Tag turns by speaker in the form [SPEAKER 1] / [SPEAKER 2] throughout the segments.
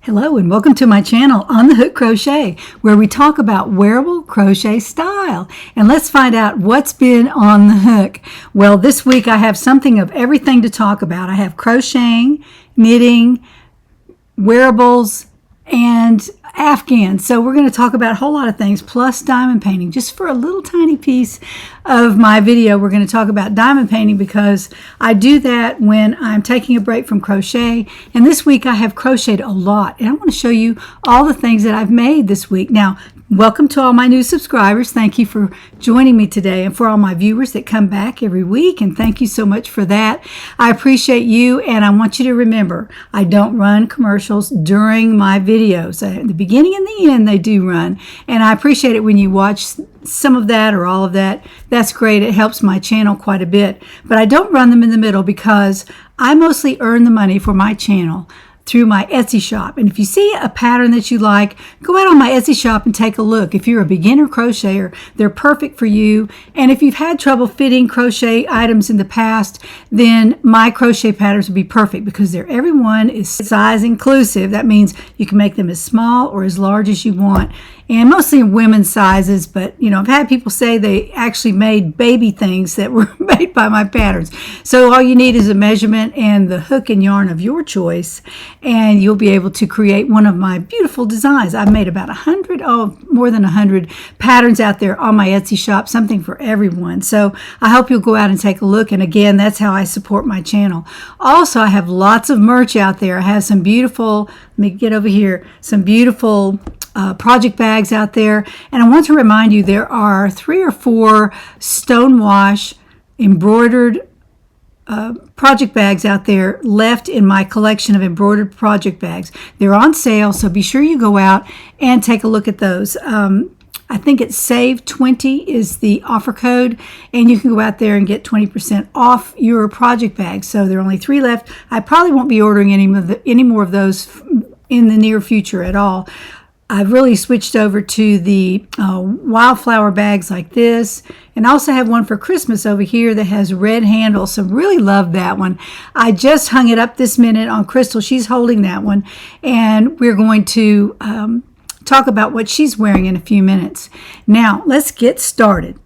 [SPEAKER 1] Hello and welcome to my channel On the Hook Crochet, where we talk about wearable crochet style. And let's find out what's been on the hook. Well, this week I have something of everything to talk about. I have crocheting, knitting, wearables, and Afghans. So we're going to talk about a whole lot of things, plus diamond painting. Just for a little tiny piece of my video, we're going to talk about diamond painting because I do that when I'm taking a break from crochet. And this week I have crocheted a lot. And I want to show you all the things that I've made this week. Now, welcome to all my new subscribers. Thank you for joining me today, and for all my viewers that come back every week, and thank you so much for that. I appreciate you, and I want you to remember, I don't run commercials during my videos. At the beginning and the end, they do run, and I appreciate it when you watch some of that or all of that. That's great. It helps my channel quite a bit, but I don't run them in the middle because I mostly earn the money for my channel through my Etsy shop. And if you see a pattern that you like, go out on my Etsy shop and take a look. If you're a beginner crocheter, they're perfect for you. And if you've had trouble fitting crochet items in the past, then my crochet patterns would be perfect because everyone is size inclusive. That means you can make them as small or as large as you want. And mostly in women's sizes, but you know, I've had people say they actually made baby things that were made by my patterns. So all you need is a measurement and the hook and yarn of your choice, and you'll be able to create one of my beautiful designs. I've made about more than 100 patterns out there on my Etsy shop, something for everyone. So I hope you'll go out and take a look. And again, that's how I support my channel. Also, I have lots of merch out there. I have some beautiful, let me get over here, some beautiful project bags out there. And I want to remind you, there are 3 or 4 stonewash embroidered project bags out there left in my collection of embroidered project bags. They're on sale, so be sure you go out and take a look at those. I think it's SAVE20 is the offer code, and you can go out there and get 20% off your project bags. So there are only 3 left. I probably won't be ordering any more of those in the near future at all. I've really switched over to the wildflower bags like this, and I also have one for Christmas over here that has red handles, so really love that one. I just hung it up this minute on Crystal. She's holding that one, and we're going to talk about what she's wearing in a few minutes. Now, let's get started.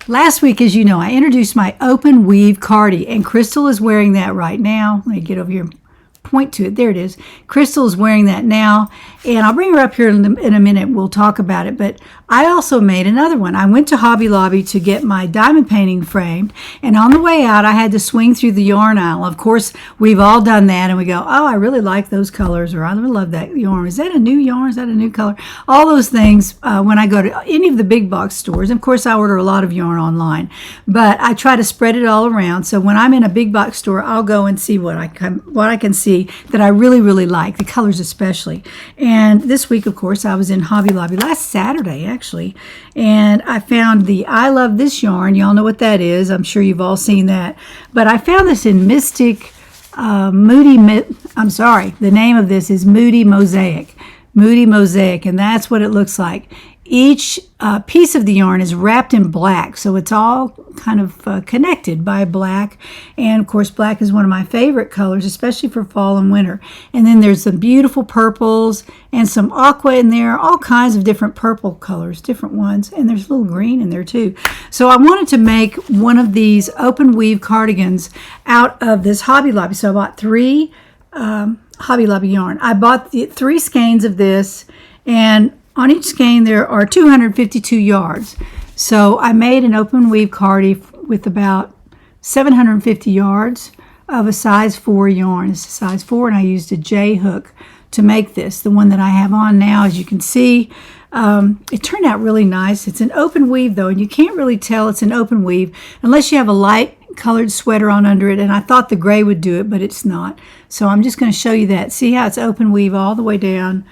[SPEAKER 1] Last week, as you know, I introduced my open weave Cardi, and Crystal is wearing that right now. Let me get over here and point to it. There it is. Crystal is wearing that now, and I'll bring her up here in a minute. We'll talk about it, but I also made another one. I went to Hobby Lobby to get my diamond painting framed, and on the way out I had to swing through the yarn aisle. Of course, we've all done that, and we go, oh, I really like those colors, or I really love that yarn. Is that a new yarn? Is that a new color? All those things when I go to any of the big box stores. Of course, I order a lot of yarn online, but I try to spread it all around. So when I'm in a big box store, I'll go and see what I can see that I really, really like, the colors especially. And this week, of course, I was in Hobby Lobby last Saturday, actually, and I found the I Love This yarn. Y'all know what that is. I'm sure you've all seen that. But I found this in Mystic Moody. I'm sorry, the name of this is Moody Mosaic. Moody Mosaic, and that's what it looks like. Each piece of the yarn is wrapped in black, so it's all kind of connected by black. And of course, black is one of my favorite colors, especially for fall and winter. And then there's some beautiful purples and some aqua in there, all kinds of different purple colors, different ones. And there's a little green in there too. So I wanted to make one of these open weave cardigans out of this Hobby Lobby. So I bought 3 Hobby Lobby yarn. I bought the 3 skeins of this, and on each skein there are 252 yards. So I made an open weave cardi with about 750 yards of a size 4 yarn. It's a size 4, and I used a J hook to make this. The one that I have on now, as you can see, it turned out really nice. It's an open weave though, and you can't really tell it's an open weave unless you have a light colored sweater on under it, and I thought the gray would do it, but it's not. So I'm just going to show you that. See how it's open weave all the way down.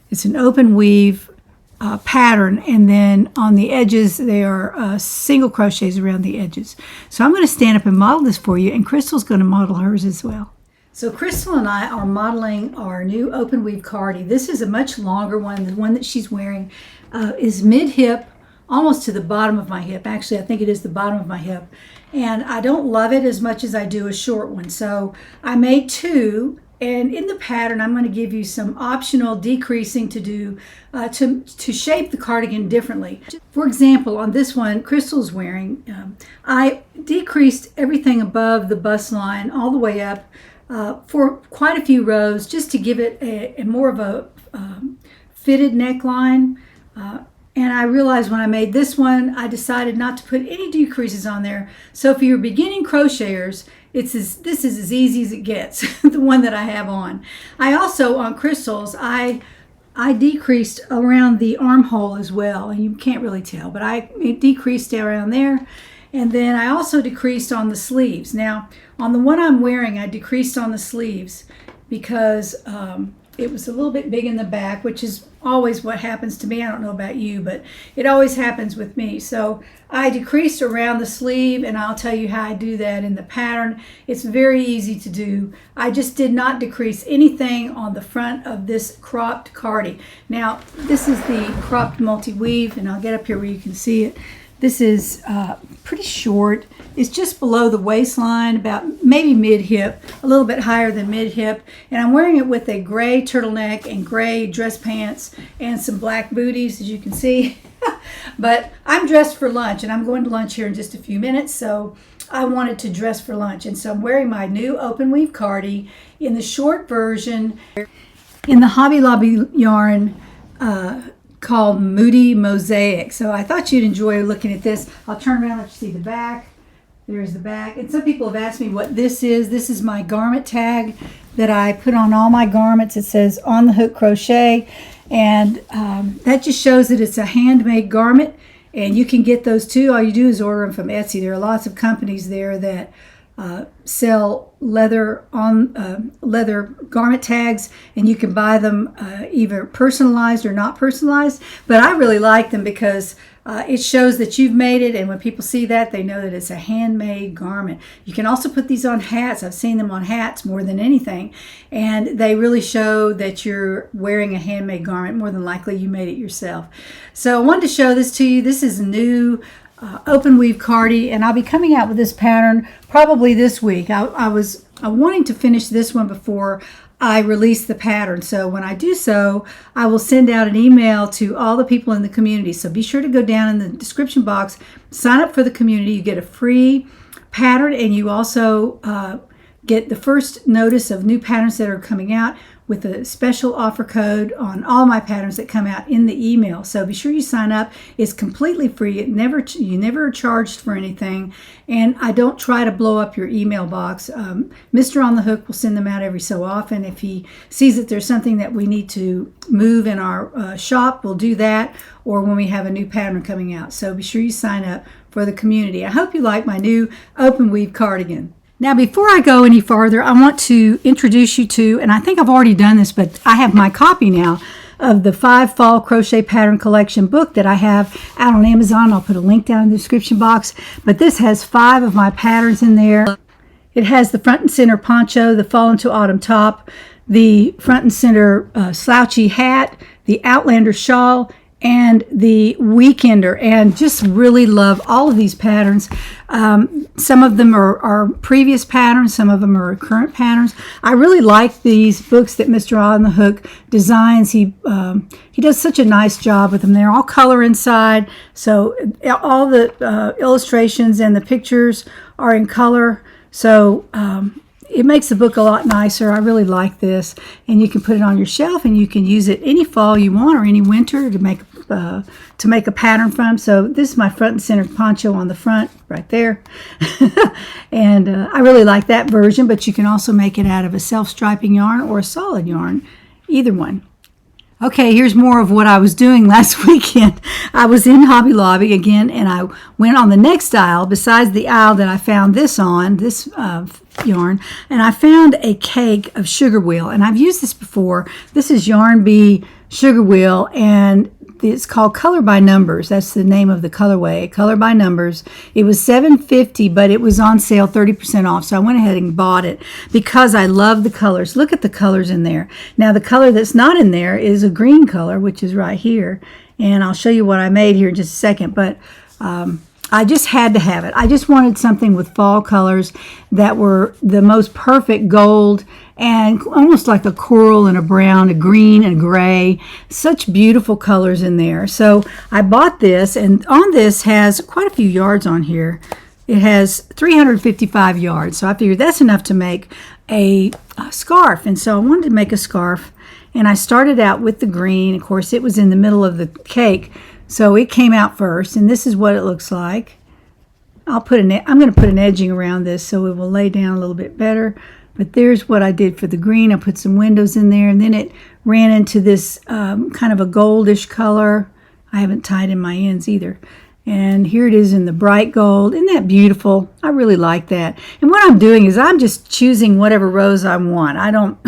[SPEAKER 1] It's an open weave pattern, and then on the edges there are single crochets around the edges. So I'm going to stand up and model this for you, and Crystal's going to model hers as well. So Crystal and I are modeling our new open weave Cardi. This is a much longer one. The one that she's wearing is mid-hip, almost to the bottom of my hip. Actually, I think it is the bottom of my hip. And I don't love it as much as I do a short one. So I made 2, And in the pattern, I'm going to give you some optional decreasing to do to shape the cardigan differently. For example, on this one, Crystal's wearing, I decreased everything above the bust line all the way up for quite a few rows, just to give it a more of a fitted neckline. And I realized when I made this one, I decided not to put any decreases on there. So for your beginning crocheters, this is as easy as it gets, the one that I have on. I also, on Crystal's, I decreased around the armhole as well, and you can't really tell, but I decreased around there. And then I also decreased on the sleeves. Now, on the one I'm wearing, I decreased on the sleeves because it was a little bit big in the back, which is always what happens to me. I don't know about you, but it always happens with me. So I decreased around the sleeve, and I'll tell you how I do that in the pattern. It's very easy to do. I just did not decrease anything on the front of this cropped cardi. Now, this is the cropped multi-weave, and I'll get up here where you can see it. This is pretty short. It's just below the waistline, about maybe mid-hip, a little bit higher than mid-hip. And I'm wearing it with a gray turtleneck and gray dress pants and some black booties, as you can see. But I'm dressed for lunch, and I'm going to lunch here in just a few minutes, so I wanted to dress for lunch. And so I'm wearing my new open weave cardi in the short version in the Hobby Lobby yarn called Moody Mosaic. So I thought you'd enjoy looking at this. I'll turn around and let you see the back. There's the back. And some people have asked me what this is. This is my garment tag that I put on all my garments. It says on the hook crochet, and that just shows that it's a handmade garment, and you can get those too. All you do is order them from Etsy. There are lots of companies there that sell leather garment tags, and you can buy them either personalized or not personalized. But I really like them because it shows that you've made it, and when people see that, they know that it's a handmade garment. You can also put these on hats. I've seen them on hats more than anything, and they really show that you're wearing a handmade garment. More than likely you made it yourself. So I wanted to show this to you. This is a new open weave cardi, and I'll be coming out with this pattern probably this week. I was wanting to finish this one before I release the pattern. So when I do so, I will send out an email to all the people in the community. So be sure to go down in the description box, sign up for the community. You get a free pattern, and you also get the first notice of new patterns that are coming out with a special offer code on all my patterns that come out in the email. So be sure you sign up. It's completely free. You never are charged for anything, and I don't try to blow up your email box. Mr. On the Hook will send them out every so often. If he sees that there's something that we need to move in our shop, we'll do that, or when we have a new pattern coming out. So be sure you sign up for the community. I hope you like my new open weave cardigan. Now, before I go any farther, I want to introduce you to, and I think I've already done this, but I have my copy now of the 5 Fall Crochet Pattern Collection book that I have out on Amazon. I'll put a link down in the description box. But this has 5 of my patterns in there. It has the front and center poncho, the fall into autumn top, the front and center slouchy hat, the Outlander shawl, and the Weekender, and just really love all of these patterns. Some of them are previous patterns, some of them are current patterns. I really like these books that Mr. On the Hook designs. He does such a nice job with them. They're all color inside, so all the illustrations and the pictures are in color. So it makes the book a lot nicer. I really like this, and you can put it on your shelf, and you can use it any fall you want or any winter to make a pattern from. So this is my front and center poncho on the front right there. And I really like that version, but you can also make it out of a self-striping yarn or a solid yarn, either one. Okay, here's more of what I was doing last weekend. I was in Hobby Lobby again, and I went on the next aisle, besides the aisle that I found this on, this yarn, and I found a cake of sugar wheel, and I've used this before. This is Yarn Bee Sugar Wheel, and it's called Color by Numbers. That's the name of the colorway, Color by Numbers. It was $7.50, but it was on sale 30% off, so I went ahead and bought it because I love the colors. Look at the colors in there. Now, the color that's not in there is a green color, which is right here, and I'll show you what I made here in just a second, but I just had to have it. I just wanted something with fall colors that were the most perfect gold and almost like a coral and a brown, a green and a gray. Such beautiful colors in there. So I bought this, and on this has quite a few yards on here. It has 355 yards, so I figured that's enough to make a scarf. And so I wanted to make a scarf, and I started out with the green. Of course, it was in the middle of the cake, so it came out first, and this is what it looks like. I'm going to put an edging around this so it will lay down a little bit better. But there's what I did for the green. I put some windows in there, and then it ran into this kind of a goldish color. I haven't tied in my ends either. And here it is in the bright gold. Isn't that beautiful? I really like that. And what I'm doing is I'm just choosing whatever rows I want. I don't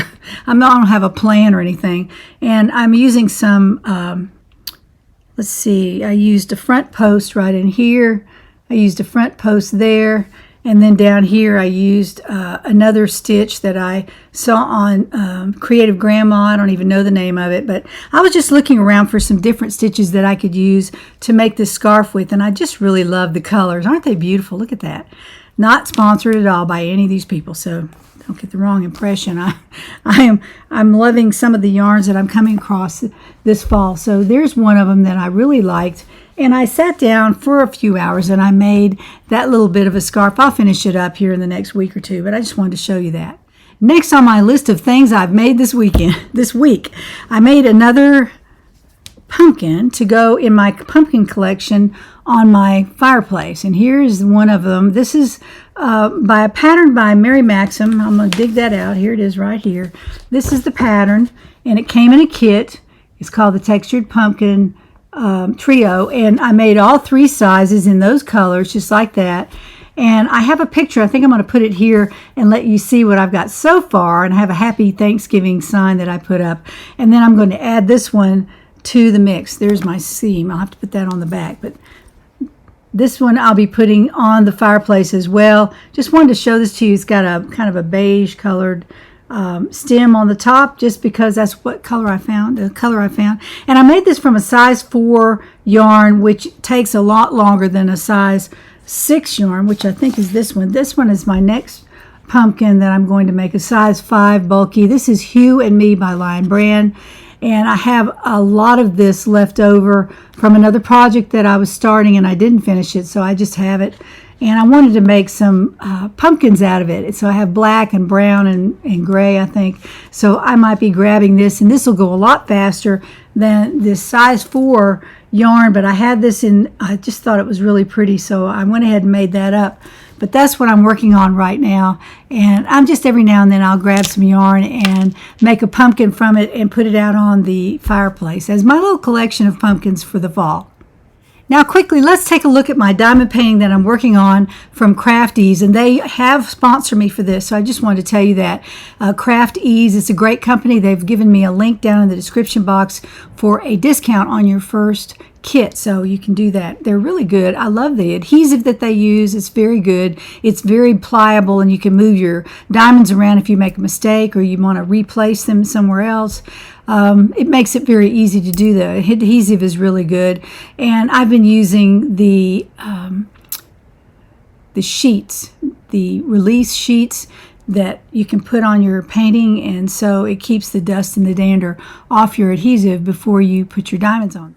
[SPEAKER 1] have a plan or anything. And I'm using some, let's see, I used a front post right in here. I used a front post there. And then down here I used another stitch that I saw on Creative Grandma. I don't even know the name of it, but I was just looking around for some different stitches that I could use to make this scarf with, and I just really love the colors. Aren't they beautiful? Look at that. Not sponsored at all by any of these people, so don't get the wrong impression. I'm loving some of the yarns that I'm coming across this fall. So there's one of them that I really liked. And I sat down for a few hours and I made that little bit of a scarf. I'll finish it up here in the next week or two, but I just wanted to show you that. Next on my list of things I've made this week, I made another pumpkin to go in my pumpkin collection on my fireplace. And here's one of them. This is by a pattern by Mary Maxim. I'm going to dig that out. Here it is right here. This is the pattern, and it came in a kit. It's called the Textured Pumpkin Trio, and I made all three sizes in those colors just like that. And I have a picture. I think I'm going to put it here and let you see what I've got so far, and I have a happy Thanksgiving sign that I put up. And then I'm going to add this one to the mix. There's my seam. I'll have to put that on the back, but this one I'll be putting on the fireplace as well. Just wanted to show this to you. It's got a kind of a beige colored stem on the top, just because that's what color I found, the color I found. And I made this from a size 4 yarn, which takes a lot longer than a size 6 yarn, which I think is this one. This one is my next pumpkin that I'm going to make, a size 5 bulky. This is Hue and Me by Lion Brand. And I have a lot of this left over from another project that I was starting and I didn't finish it, so I just have it. And I wanted to make some pumpkins out of it. So I have black and brown and gray, I think. So I might be grabbing this, and this will go a lot faster than this size 4 yarn. But I had this in, I just thought it was really pretty, so I went ahead and made that up. But that's what I'm working on right now. And I'm just every now and then I'll grab some yarn and make a pumpkin from it and put it out on the fireplace as my little collection of pumpkins for the fall. Now quickly, let's take a look at my diamond painting that I'm working on from Craft Ease, and they have sponsored me for this, so I just wanted to tell you that. Craft Ease is a great company. They've given me a link down in the description box for a discount on your first kit, so you can do that. They're really good. I love the adhesive that they use. It's very good. It's very pliable, and you can move your diamonds around if you make a mistake or you want to replace them somewhere else. It makes it very easy to do. The adhesive is really good, and I've been using the sheets, the release sheets that you can put on your painting, and so it keeps the dust and the dander off your adhesive before you put your diamonds on.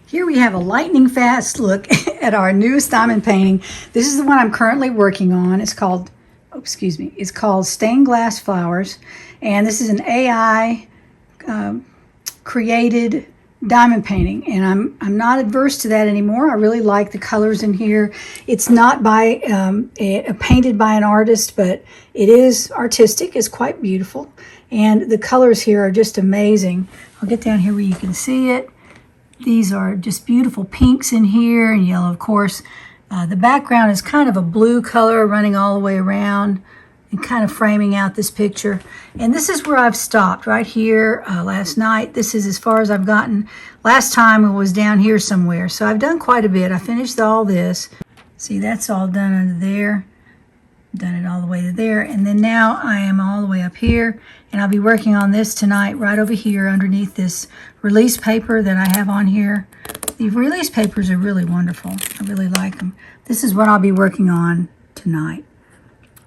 [SPEAKER 1] Here we have a lightning fast look at our newest diamond painting. This is the one I'm currently working on. It's called, it's called Stained Glass Flowers, and this is an AI created diamond painting, and I'm not adverse to that anymore. I really like the colors in here. It's not by painted by an artist, but it is artistic. It's quite beautiful, and the colors here are just amazing. I'll get down here where you can see it. These are just beautiful pinks in here, and yellow, of course. The background is kind of a blue color running all the way around and kind of framing out this picture. And this is where I've stopped, right here last night. This is as far as I've gotten. Last time it was down here somewhere. So I've done quite a bit. I finished all this. See, that's all done under there. Done it all the way to there. And then now I am all the way up here. And I'll be working on this tonight right over here underneath this release paper that I have on here. The release papers are really wonderful. I really like them. This is what I'll be working on tonight.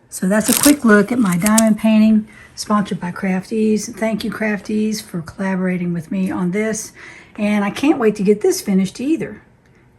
[SPEAKER 1] So that's a quick look at my diamond painting, sponsored by Crafties. Thank you, Crafties, for collaborating with me on this. And I can't wait to get this finished either.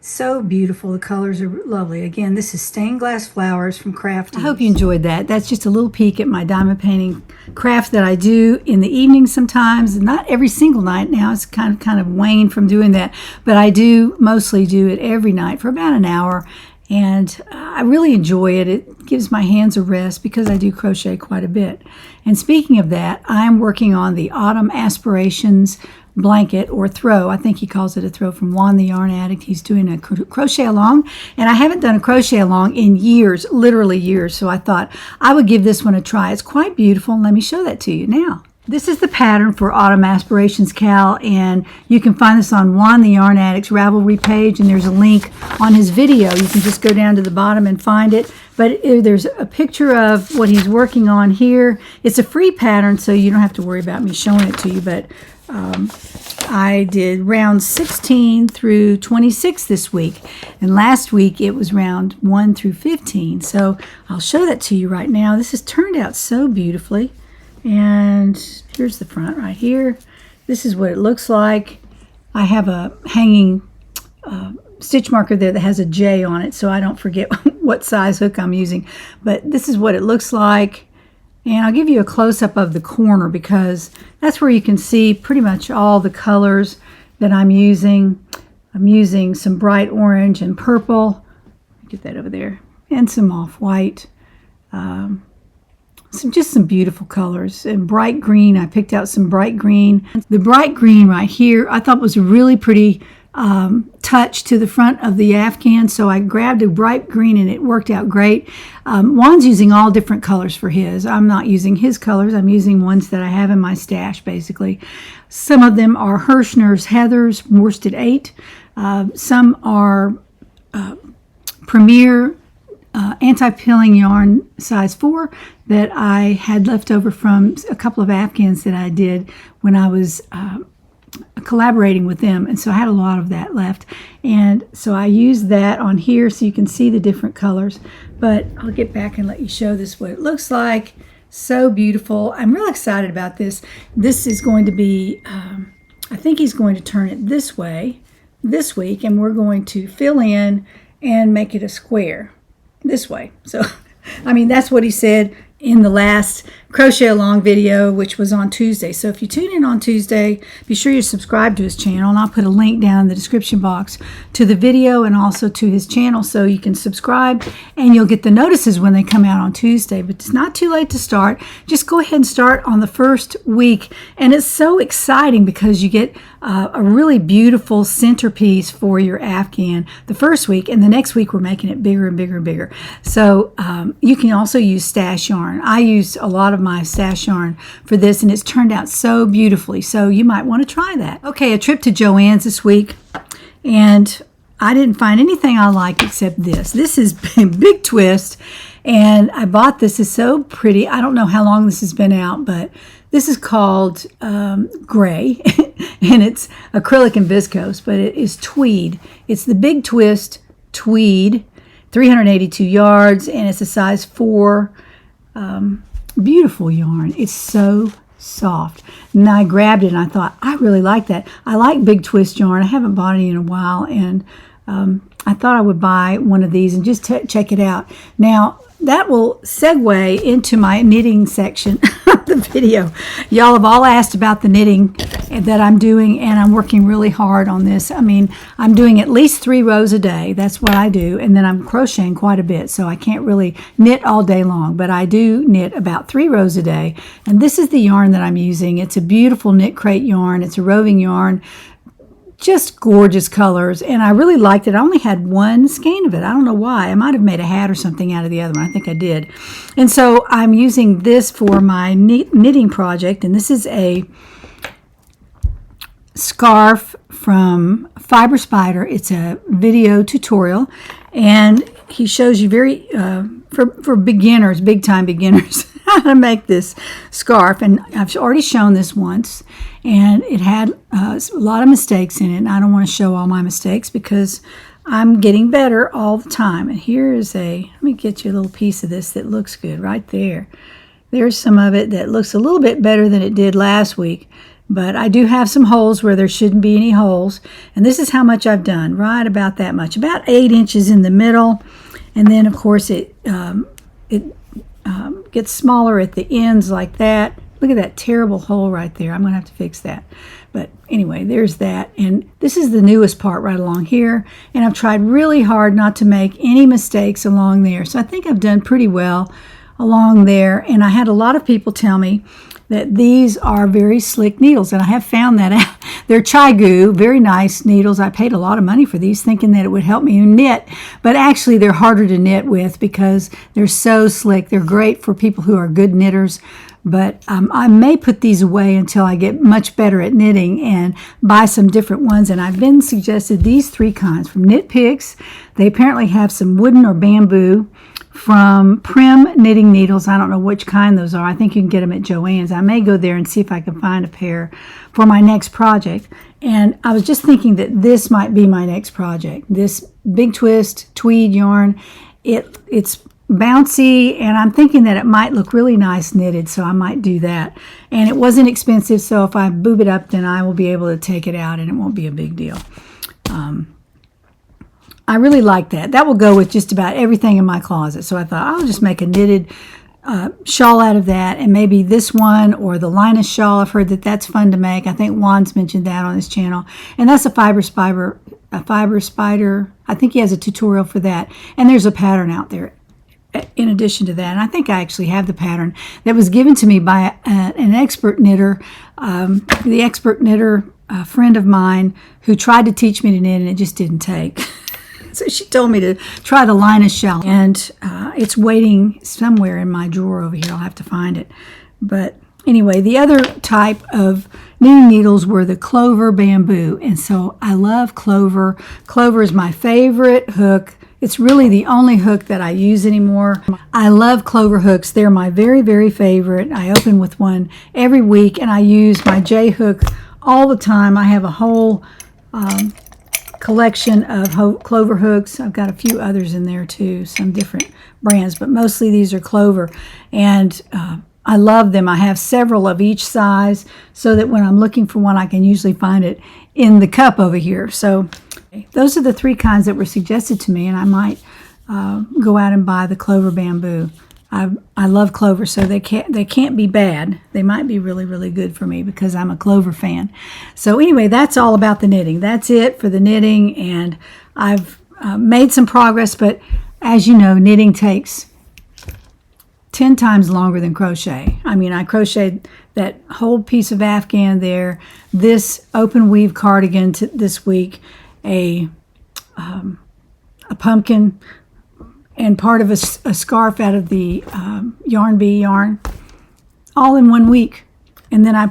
[SPEAKER 1] So beautiful. The colors are lovely. Again, this is stained glass flowers from Crafties. I hope you enjoyed that. That's just a little peek at my diamond painting craft that I do in the evening sometimes. Not every single night now. It's kind of waned from doing that. But I do mostly do it every night for about an hour. And I really enjoy it. It gives my hands a rest because I do crochet quite a bit. And speaking of that, I'm working on the Autumn Aspirations blanket or throw. I think he calls it a throw, from Juan the Yarn Addict. He's doing a crochet along, and I haven't done a crochet along in years, literally years. So I thought I would give this one a try. It's quite beautiful, and let me show that to you now. This is the pattern for Autumn Aspirations Cal, and you can find this on Juan the Yarn Addict's Ravelry page, and there's a link on his video. You can just go down to the bottom and find it. But there's a picture of what he's working on here. It's a free pattern, so you don't have to worry about me showing it to you, but I did round 16 through 26 this week, and last week it was round 1 through 15. So I'll show that to you right now. This has turned out so beautifully. And here's the front right here. This is what it looks like. I have a hanging stitch marker there that has a J on it, so I don't forget what size hook I'm using. But this is what it looks like. And I'll give you a close-up of the corner because that's where you can see pretty much all the colors that I'm using. I'm using some bright orange and purple. Get that over there. And some off-white. Just some beautiful colors, and bright green. I picked out some bright green. The bright green right here I thought was a really pretty touch to the front of the Afghan, so I grabbed a bright green and it worked out great. Juan's using all different colors for his. I'm not using his colors. I'm using ones that I have in my stash, basically. Some of them are Hirschner's Heathers worsted 8. Some are Premier anti-pilling yarn size 4 that I had left over from a couple of Afghans that I did when I was collaborating with them, and so I had a lot of that left, and so I used that on here so you can see the different colors. But I'll get back and let you show this what it looks like. So beautiful. I'm real excited about this. This is going to be I think he's going to turn it this way this week, and we're going to fill in and make it a square this way. So I mean, that's what he said in the last crochet along video, which was on Tuesday. So if you tune in on Tuesday, be sure you subscribe to his channel, and I'll put a link down in the description box to the video and also to his channel, so you can subscribe and you'll get the notices when they come out on Tuesday. But it's not too late to start. Just go ahead and start on the first week, and it's so exciting because you get a really beautiful centerpiece for your Afghan the first week, and the next week we're making it bigger and bigger and bigger. So you can also use stash yarn. I used a lot of my stash yarn for this, and it's turned out so beautifully, so you might want to try that. Okay, a trip to Joann's this week, and I didn't find anything I liked except this. This is Big Twist, and I bought this. It's so pretty. I don't know how long this has been out, but this is called Gray, and it's acrylic and viscose, but it is tweed. It's the Big Twist tweed, 382 yards, and it's a size 4. Beautiful yarn. It's so soft. And I grabbed it and I thought, I really like that. I like Big Twist yarn. I haven't bought any in a while, and I thought I would buy one of these and just check it out. Now, that will segue into my knitting section of the video. Y'all have all asked about the knitting that I'm doing, and I'm working really hard on this. I mean, I'm doing at least 3 rows a day. That's what I do. And then I'm crocheting quite a bit, so I can't really knit all day long, but I do knit about 3 rows a day. And this is the yarn that I'm using. It's a beautiful knit crate yarn. It's a roving yarn. Just gorgeous colors, and I really liked it. I only had one skein of it. I don't know why. I might have made a hat or something out of the other one. I think I did. And so I'm using this for my knitting project, and this is a scarf from Fiber Spider. It's a video tutorial, and he shows you very for beginners, big time beginners, how to make this scarf. And I've already shown this once, and it had a lot of mistakes in it, and I don't want to show all my mistakes because I'm getting better all the time. And here is let me get you a little piece of this that looks good right there. There's some of it that looks a little bit better than it did last week. But I do have some holes where there shouldn't be any holes. And this is how much I've done, right about that much. About 8 inches in the middle. And then, of course, it gets smaller at the ends like that. Look at that terrible hole right there. I'm going to have to fix that. But anyway, there's that. And this is the newest part right along here. And I've tried really hard not to make any mistakes along there. So I think I've done pretty well along there. And I had a lot of people tell me that these are very slick needles, and I have found that out. They're Chai-Gu, very nice needles. I paid a lot of money for these thinking that it would help me knit, but actually they're harder to knit with because they're so slick. They're great for people who are good knitters, but I may put these away until I get much better at knitting and buy some different ones. And I've been suggested these 3 kinds from Knit Picks. They apparently have some wooden or bamboo. From Prim Knitting Needles, I don't know which kind those are. I think you can get them at Joann's. I may go there and see if I can find a pair for my next project. And I was just thinking that this might be my next project. This Big Twist tweed yarn, it's bouncy, and I'm thinking that it might look really nice knitted, so I might do that. And it wasn't expensive, so if I boob it up, then I will be able to take it out and it won't be a big deal. I really like that. That will go with just about everything in my closet. So I thought I'll just make a knitted shawl out of that, and maybe this one or the Linus shawl. I've heard that that's fun to make. I think Juan's mentioned that on his channel. And that's a fiber spider. I think he has a tutorial for that. And there's a pattern out there in addition to that. And I think I actually have the pattern that was given to me by an expert knitter, the expert knitter friend of mine who tried to teach me to knit, and it just didn't take. So she told me to try the Linus shawl, and it's waiting somewhere in my drawer over here. I'll have to find it. But anyway, the other type of knitting needles were the clover bamboo, and so I love clover. Clover is my favorite hook. It's really the only hook that I use anymore. I love clover hooks. They're my very, very favorite. I open with one every week, and I use my J hook all the time. I have a whole collection of clover hooks. I've got a few others in there too, some different brands, but mostly these are clover, and I love them. I have several of each size so that when I'm looking for one, I can usually find it in the cup over here. So those are the 3 kinds that were suggested to me, and I might go out and buy the clover bamboo. I love clover, so they can't be bad. They might be really, really good for me because I'm a clover fan. So anyway, that's all about the knitting. That's it for the knitting, and I've made some progress, but as you know, knitting takes 10 times longer than crochet. I mean, I crocheted that whole piece of Afghan there, this open weave cardigan this week, a pumpkin, and part of a scarf out of the Yarn Bee yarn, all in 1 week. And then I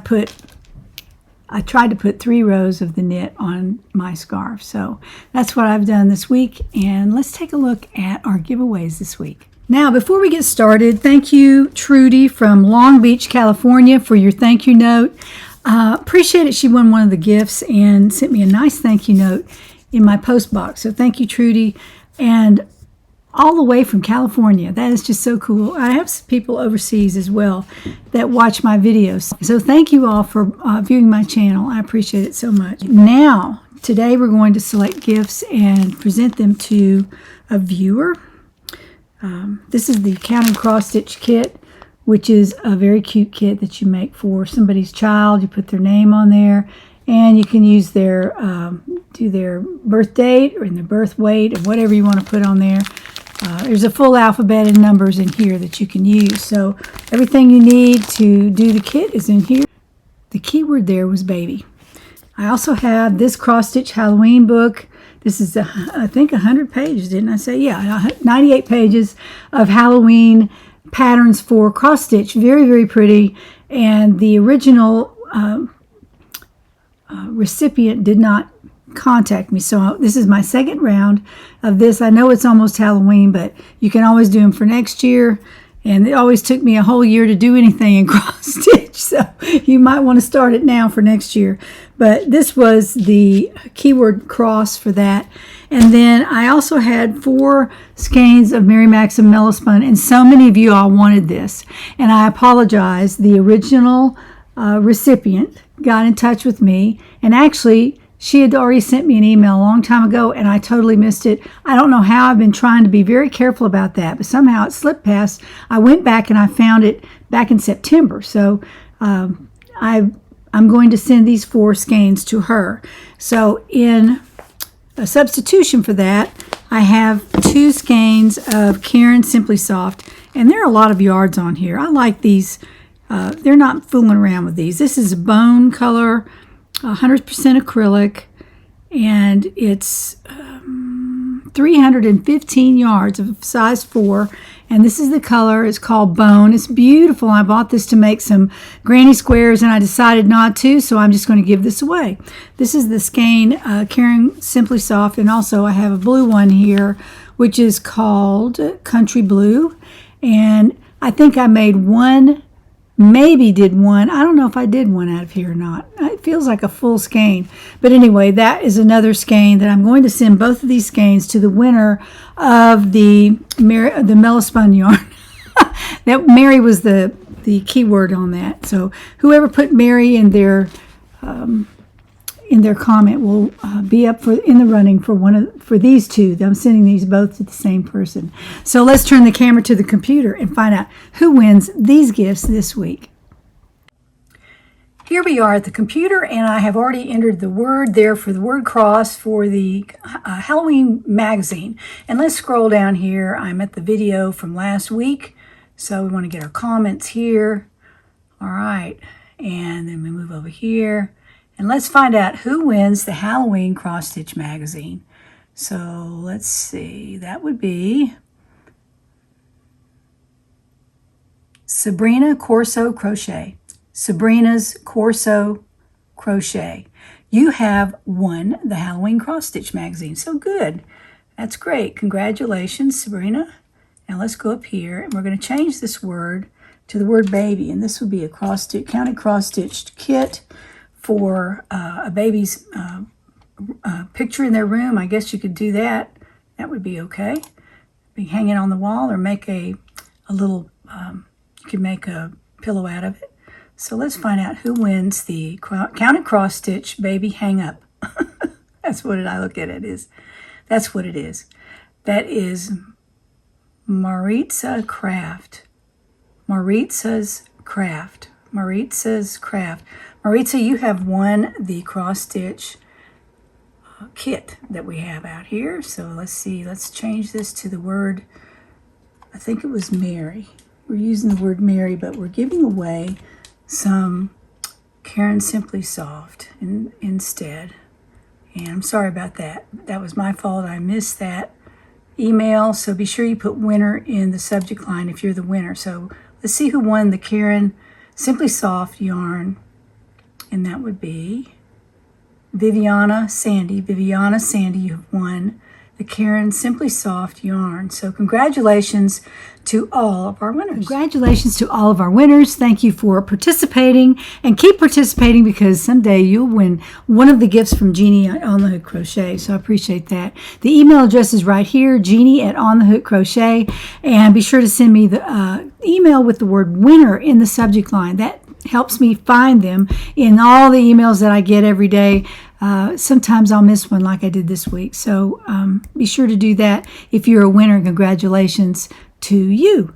[SPEAKER 1] tried to put 3 rows of the knit on my scarf. So that's what I've done this week. And let's take a look at our giveaways this week. Now, before we get started, thank you, Trudy from Long Beach, California, for your thank you note. Appreciate it. She won one of the gifts and sent me a nice thank you note in my post box. So thank you, Trudy. And all the way from California. That is just so cool. I have some people overseas as well that watch my videos. So thank you all for viewing my channel. I appreciate it so much. Now, today we're going to select gifts and present them to a viewer. This is the Count and Cross Stitch kit, which is a very cute kit that you make for somebody's child. You put their name on there, and you can use their do their birth date or their birth weight or whatever you want to put on there. There's a full alphabet and numbers in here that you can use. So everything you need to do the kit is in here. The keyword there was baby. I also have this cross stitch Halloween book. This is, I think, 100 pages, didn't I say? Yeah, 98 pages of Halloween patterns for cross stitch. Very, very pretty. And the original recipient did not contact me. So this is my second round of this. I know it's almost Halloween, but you can always do them for next year. And it always took me a whole year to do anything in cross stitch. So you might want to start it now for next year. But this was the keyword cross for that. And then I also had 4 skeins of Mary Maxim Melospun, and so many of you all wanted this. And I apologize. The original recipient got in touch with me, and actually she had already sent me an email a long time ago, and I totally missed it. I don't know how. I've been trying to be very careful about that, but somehow it slipped past. I went back and I found it back in September. So I'm going to send these 4 skeins to her. So in a substitution for that, I have 2 skeins of Caron Simply Soft, and there are a lot of yards on here. I like these. They're not fooling around with these. This is bone color, 100% acrylic, and it's 315 yards of size 4, and this is the color. It's called Bone. It's beautiful. I bought this to make some granny squares, and I decided not to, so I'm just going to give this away. This is the skein Caron Simply Soft, and also I have a blue one here, which is called Country Blue, and I think I made one, maybe did one. I don't know if I did one out of here or not. It feels like a full skein. But anyway, that is another skein that I'm going to send both of these skeins to the winner of the Melospun yarn. That Mary was the keyword on that. So whoever put Mary in their comment will be up in the running for these 2. I'm sending these both to the same person. So let's turn the camera to the computer and find out who wins these gifts this week. Here we are at the computer, and I have already entered the word there for the word cross for the Halloween magazine. And let's scroll down here. I'm at the video from last week, so we want to get our comments here. All right, and then we move over here. And let's find out who wins the Halloween Cross Stitch magazine. So let's see, that would be Sabrina Corso Crochet. Sabrina's Corso Crochet. You have won the Halloween Cross Stitch magazine. So good. That's great. Congratulations, Sabrina. Now let's go up here, and we're going to change this word to the word baby. And this would be a counted cross-stitched kit for a baby's picture in their room. I guess you could do that. That would be okay. Be hanging on the wall, or make a little, you could make a pillow out of it. So let's find out who wins the counted cross stitch baby hang up. That's what I look at it is. That's what it is. That is Maritza Craft. Maritza's Craft. Maritza's Craft. Maritza, you have won the cross stitch kit that we have out here. So let's see, let's change this to the word, I think it was Mary. We're using the word Mary, but we're giving away some Caron Simply Soft instead. And I'm sorry about that. That was my fault. I missed that email. So be sure you put winner in the subject line if you're the winner. So let's see who won the Caron Simply Soft yarn. And that would be Viviana Sandy. Viviana Sandy, you have won the Caron Simply Soft yarn. So congratulations to all of our winners. Congratulations to all of our winners. Thank you for participating, and keep participating, because someday you'll win one of the gifts from Jeanne on the Hook Crochet. So I appreciate that. The email address is right here, Jeanne@onthehookcrochet, and be sure to send me the email with the word winner in the subject line. That helps me find them in all the emails that I get every day. Sometimes I'll miss one like I did this week. So be sure to do that. If you're a winner, congratulations to you.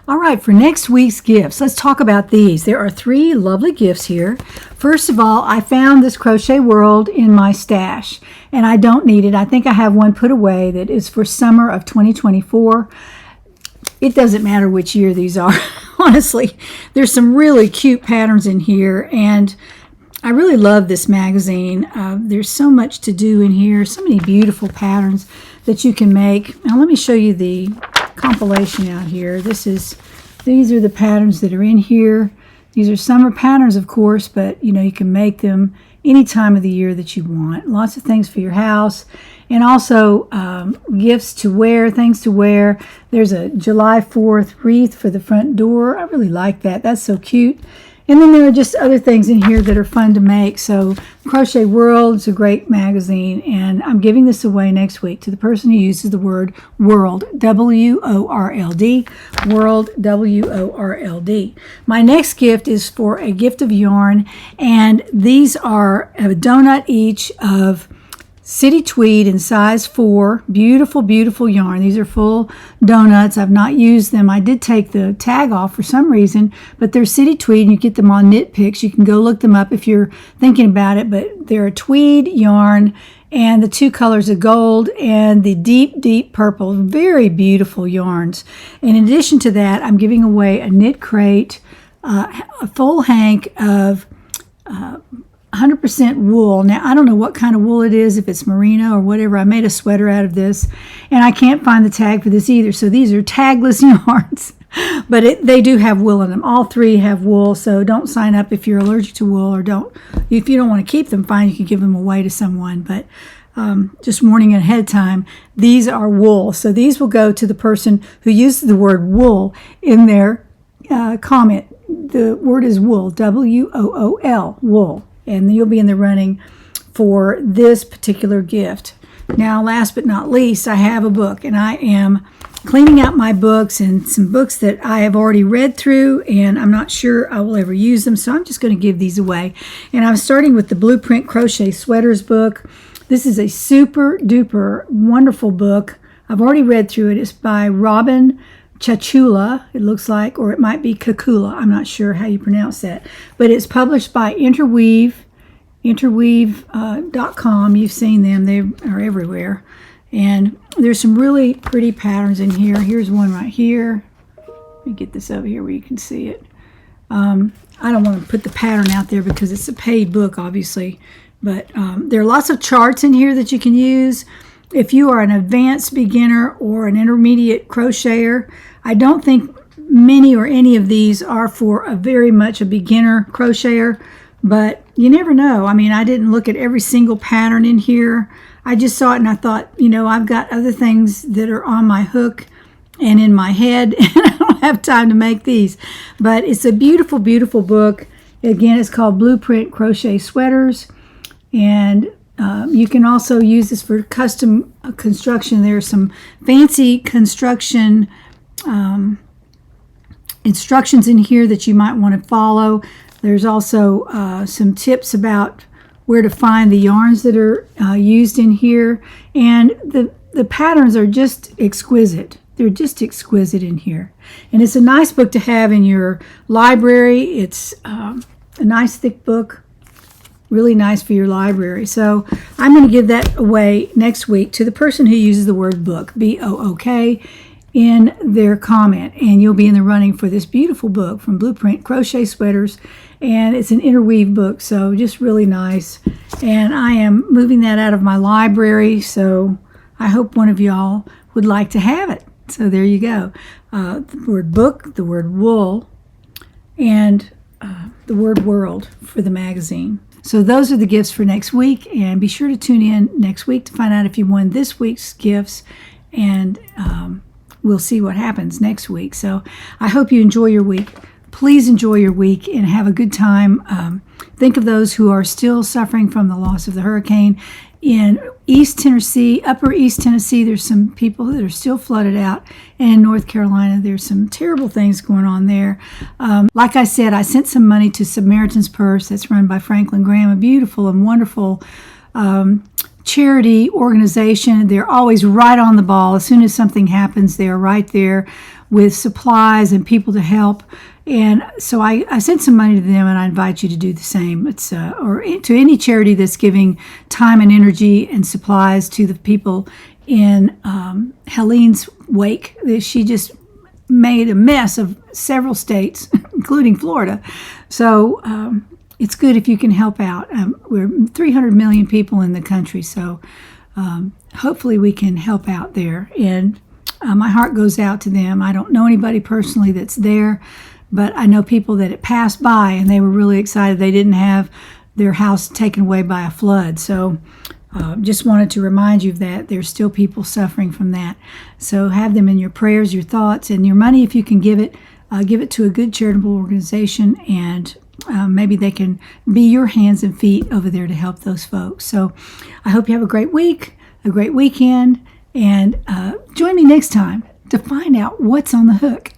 [SPEAKER 1] All right, for next week's gifts, let's talk about these. There are 3 lovely gifts here. First of all, I found this Crochet World in my stash, and I don't need it. I think I have one put away that is for summer of 2024. It doesn't matter which year these are. Honestly, there's some really cute patterns in here, and I really love this magazine. There's so much to do in here, so many beautiful patterns that you can make. Now let me show you the compilation out here. These are the patterns that are in here. These are summer patterns, of course, but you can make them any time of the year that you want. Lots of things for your house, and also gifts to wear, things to wear. There's a July 4th wreath for the front door. I really like that. That's so cute. And then there are just other things in here that are fun to make. So Crochet World is a great magazine, and I'm giving this away next week to the person who uses the word WORLD, W-O-R-L-D, WORLD, W-O-R-L-D. My next gift is for a gift of yarn, and these are a donut each of City Tweed in size 4. Beautiful, beautiful yarn. These are full donuts. I've not used them. I did take the tag off for some reason, but they're City Tweed, and you get them on Knit Picks. You can go look them up if you're thinking about it, but they're a tweed yarn, and the two colors of gold and the deep, deep purple. Very beautiful yarns. And in addition to that, I'm giving away a knit crate, a full hank of 100% wool. Now, I don't know what kind of wool it is, if it's merino or whatever. I made a sweater out of this, and I can't find the tag for this either. So these are tagless yarns, but they do have wool in them. All three have wool, so don't sign up if you're allergic to wool, or if you don't want to keep them, fine, you can give them away to someone. But just warning ahead of time, these are wool. So these will go to the person who uses the word wool in their comment. The word is wool, W-O-O-L, wool. And you'll be in the running for this particular gift. Now, last but not least, I have a book, and I am cleaning out my books and some books that I have already read through, and I'm not sure I will ever use them, so I'm just going to give these away. And I'm starting with the Blueprint Crochet Sweaters book. This is a super duper wonderful book. I've already read through it. It's by Robin Chachula, it looks like, or it might be Kakula. I'm not sure how you pronounce that. But it's published by interweave.com. You've seen them. They are everywhere. And there's some really pretty patterns in here. Here's one right here. Let me get this over here where you can see it. I don't want to put the pattern out there because it's a paid book, obviously. But there are lots of charts in here that you can use. If you are an advanced beginner or an intermediate crocheter, I don't think many or any of these are for very much a beginner crocheter, but you never know. I mean, I didn't look at every single pattern in here. I just saw it and I thought, I've got other things that are on my hook and in my head, and I don't have time to make these. But it's a beautiful, beautiful book. Again, it's called Blueprint Crochet Sweaters, and you can also use this for custom construction. There's some fancy construction instructions in here that you might want to follow. There's also some tips about where to find the yarns that are used in here. And the patterns are just exquisite. They're just exquisite in here. And it's a nice book to have in your library. It's a nice thick book. Really nice for your library. So I'm going to give that away next week to the person who uses the word book, B-O-O-K, in their comment. And you'll be in the running for this beautiful book from Blueprint Crochet Sweaters. And it's an interweave book, so just really nice. And I am moving that out of my library, so I hope one of y'all would like to have it. So there you go. The word book, the word wool, and the word world for the magazine. So those are the gifts for next week, and be sure to tune in next week to find out if you won this week's gifts, and we'll see what happens next week. So I hope you enjoy your week. Please enjoy your week and have a good time. Think of those who are still suffering from the loss of the hurricane. In East Tennessee, Upper East Tennessee, there's some people that are still flooded out. And in North Carolina, there's some terrible things going on there. Like I said, I sent some money to Samaritan's Purse that's run by Franklin Graham, a beautiful and wonderful charity organization. They're always right on the ball. As soon as something happens, they're right there with supplies and people to help. And so I sent some money to them, and I invite you to do the same. It's or to any charity that's giving time and energy and supplies to the people in Helene's wake. She just made a mess of several states, including Florida. So it's good if you can help out. We're 300 million people in the country, so hopefully we can help out there. And my heart goes out to them. I don't know anybody personally that's there, but I know people that it passed by and they were really excited they didn't have their house taken away by a flood. So just wanted to remind you of that. There's still people suffering from that. So have them in your prayers, your thoughts, and your money. If you can give it to a good charitable organization, and maybe they can be your hands and feet over there to help those folks. So I hope you have a great week, a great weekend, and join me next time to find out what's on the hook.